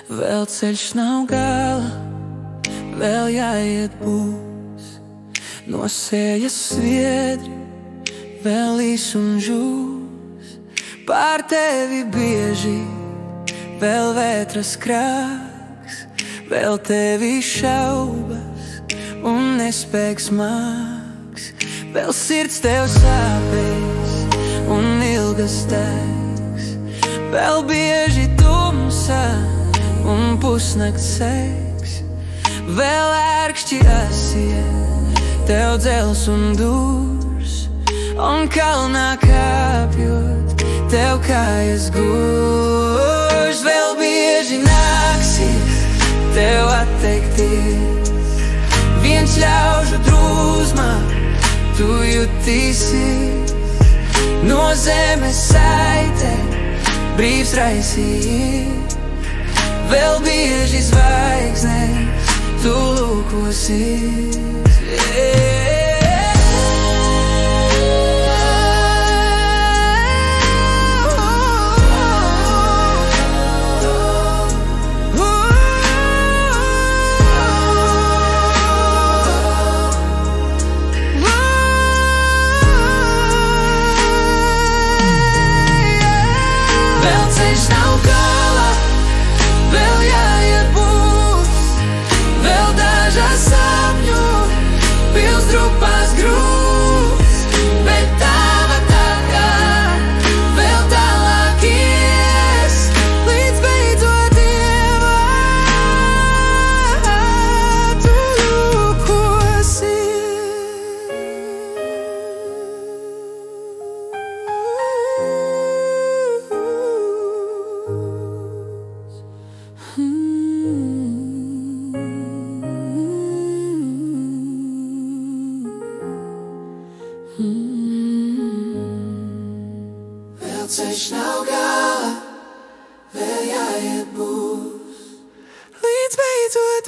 Vēl ceļš nav gala, vēl jāiet būs. No sējas sviedri, vēl īs un žūs. Pār tevi bieži, vēl vētras krāks. Vēl tevi šaubas un nespēks māks. Vēl sirds tev sāpēs un ilgas degs. Vēl bieži tumsā un pusnakts seks. Vēl ērkšķi asie, tev dzels un dūrs. Un kalnā kāpjot, tev kājas gūž. Vēl bieži nāksies tev atteikties. Viens ļaužu drūzmā tu jutīsies. No zemes saite brīvs raisījies. Vēl bieži zvaigznēs tu lūkosies. Drupās grūs, bet tava taka vēl tālāk ies, līdz beidzot Dievā tu lūkosies. Vēl ceļš nav gala, vēl jāiet būs, līdz beidzot